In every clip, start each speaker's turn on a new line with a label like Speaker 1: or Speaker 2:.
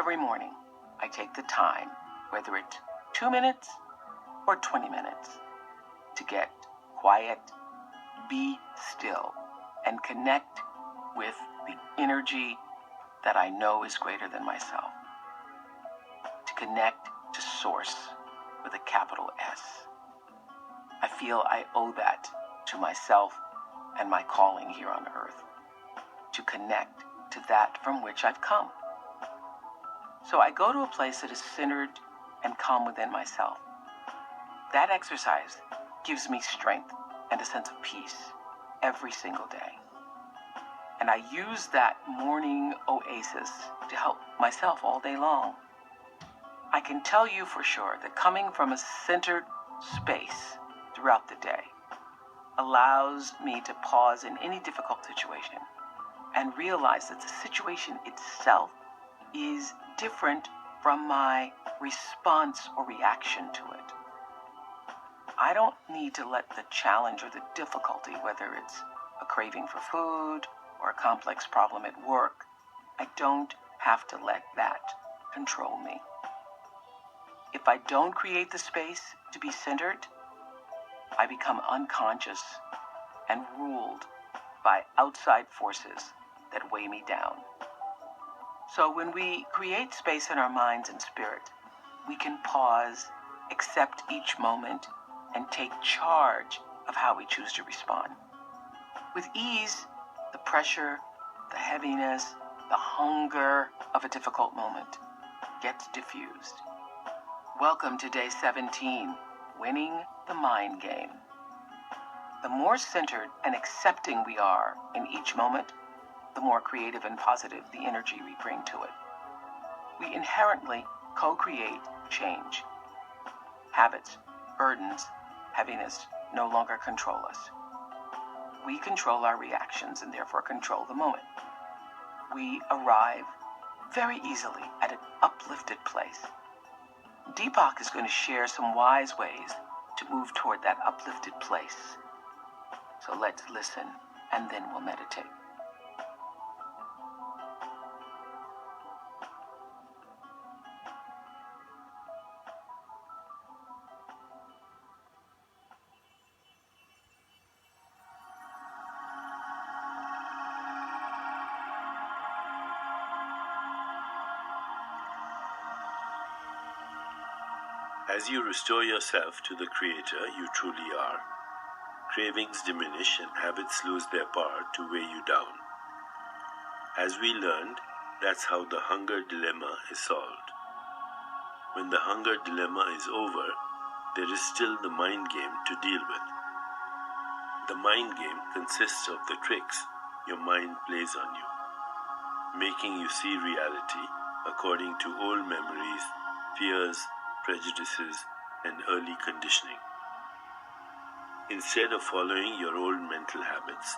Speaker 1: Every morning, I take the time, whether it's 2 minutes or 20 minutes, to get quiet, be still, and connect with the energy that I know is greater than myself. To connect to Source with a capital S. I feel I owe that to myself and my calling here on earth, to connect to that from which I've come. So I go to a place that is centered and calm within myself. That exercise gives me strength and a sense of peace every single day. And I use that morning oasis to help myself all day long. I can tell you for sure that coming from a centered space throughout the day allows me to pause in any difficult situation and realize that the situation itself is different from my response or reaction to it. I don't need to let the challenge or the difficulty, whether it's a craving for food or a complex problem at work, I don't have to let that control me. If I don't create the space to be centered, I become unconscious and ruled by outside forces that weigh me down. So when we create space in our minds and spirit, we can pause, accept each moment, and take charge of how we choose to respond. With ease, the pressure, the heaviness, the hunger of a difficult moment gets diffused. Welcome to day 17, Winning the Mind Game. The more centered and accepting we are in each moment, the more creative and positive the energy we bring to it. We inherently co-create change. Habits, burdens, heaviness no longer control us. We control our reactions and therefore control the moment. We arrive very easily at an uplifted place. Deepak is going to share some wise ways to move toward that uplifted place. So let's listen and then we'll meditate.
Speaker 2: As you restore yourself to the Creator you truly are, cravings diminish and habits lose their power to weigh you down. As we learned, that's how the hunger dilemma is solved. When the hunger dilemma is over, there is still the mind game to deal with. The mind game consists of the tricks your mind plays on you, making you see reality according to old memories, fears, prejudices, and early conditioning. Instead of following your old mental habits,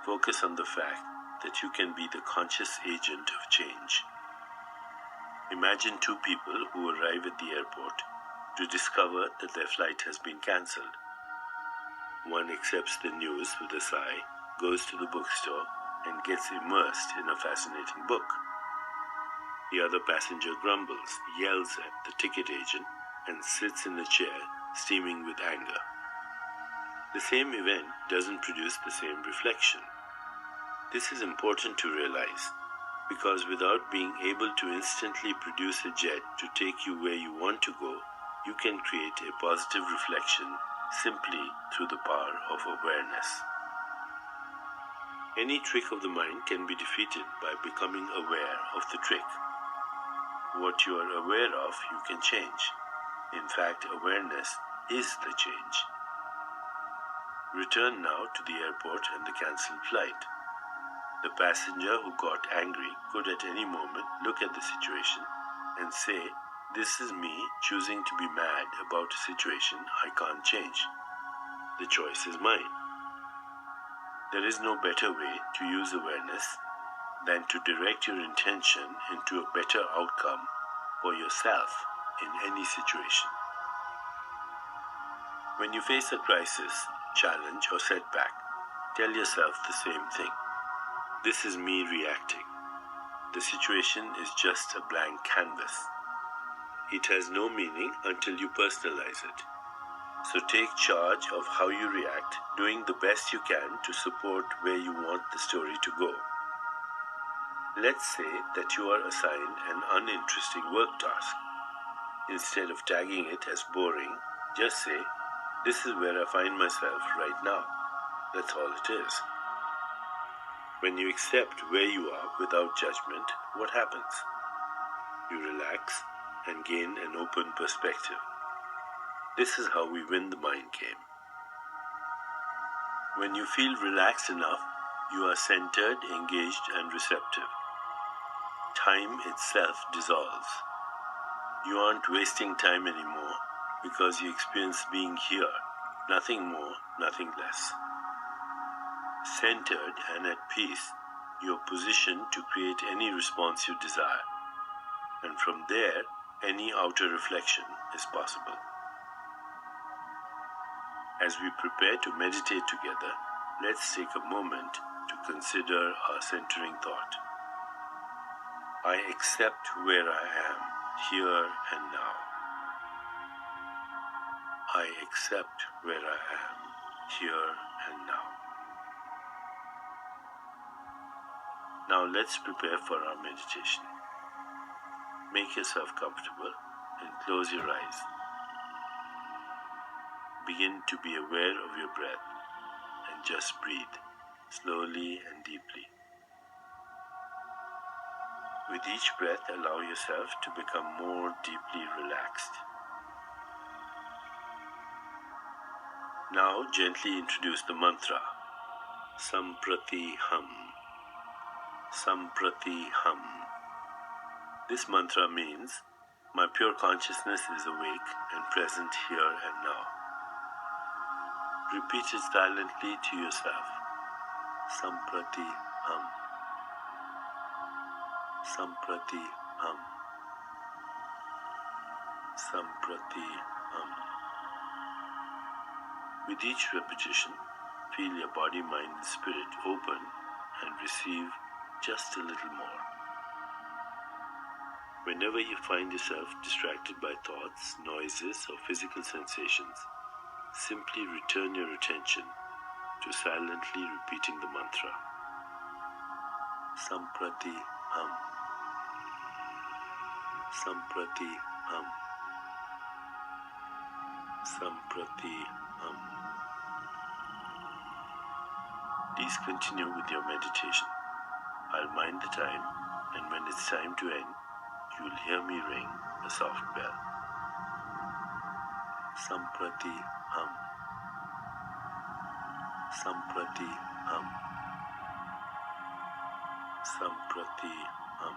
Speaker 2: focus on the fact that you can be the conscious agent of change. Imagine two people who arrive at the airport to discover that their flight has been cancelled. One accepts the news with a sigh, goes to the bookstore, and gets immersed in a fascinating book. The other passenger grumbles, yells at the ticket agent, and sits in a chair, steaming with anger. The same event doesn't produce the same reflection. This is important to realize, because without being able to instantly produce a jet to take you where you want to go, you can create a positive reflection simply through the power of awareness. Any trick of the mind can be defeated by becoming aware of the trick. What you are aware of, you can change. In fact, awareness is the change. Return now to the airport and the cancelled flight. The passenger who got angry could at any moment look at the situation and say, "This is me choosing to be mad about a situation I can't change. The choice is mine." There is no better way to use awareness than to direct your intention into a better outcome for yourself in any situation. When you face a crisis, challenge, or setback, tell yourself the same thing. This is me reacting. The situation is just a blank canvas. It has no meaning until you personalize it. So take charge of how you react, doing the best you can to support where you want the story to go. Let's say that you are assigned an uninteresting work task. Instead of tagging it as boring, just say, "This is where I find myself right now." That's all it is. When you accept where you are without judgment, what happens? You relax and gain an open perspective. This is how we win the mind game. When you feel relaxed enough, you are centered, engaged, and receptive. Time itself dissolves. You aren't wasting time anymore because you experience being here, nothing more, nothing less. Centered and at peace, you are positioned to create any response you desire, and from there, any outer reflection is possible. As we prepare to meditate together, let's take a moment to consider our centering thought. I accept where I am, here and now. I accept where I am, here and now. Now let's prepare for our meditation. Make yourself comfortable and close your eyes. Begin to be aware of your breath and just breathe slowly and deeply. With each breath, allow yourself to become more deeply relaxed. Now gently introduce the mantra, Samprati Ham. Samprati Ham. This mantra means, my pure consciousness is awake and present here and now. Repeat it silently to yourself. Samprati Ham. Samprati Ham. Samprati Ham. With each repetition, feel your body, mind, and spirit open and receive just a little more. Whenever you find yourself distracted by thoughts, noises, or physical sensations, simply return your attention to silently repeating the mantra. Samprati Ham. Samprati Ham. Samprati Ham. Please continue with your meditation. I'll mind the time, and when it's time to end, you will hear me ring a soft bell. Samprati Ham. Samprati Ham. Samprati Ham.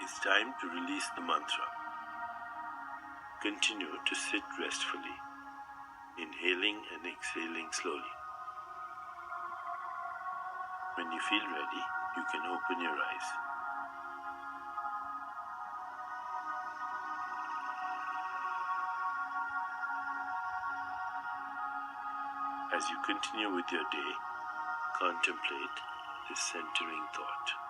Speaker 2: It's time to release the mantra. Continue to sit restfully, inhaling and exhaling slowly. When you feel ready, you can open your eyes. As you continue with your day, contemplate this centering thought.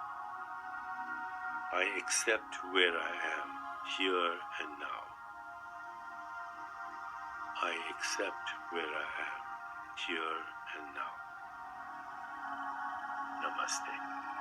Speaker 2: I accept where I am, here and now. I accept where I am, here and now. Namaste.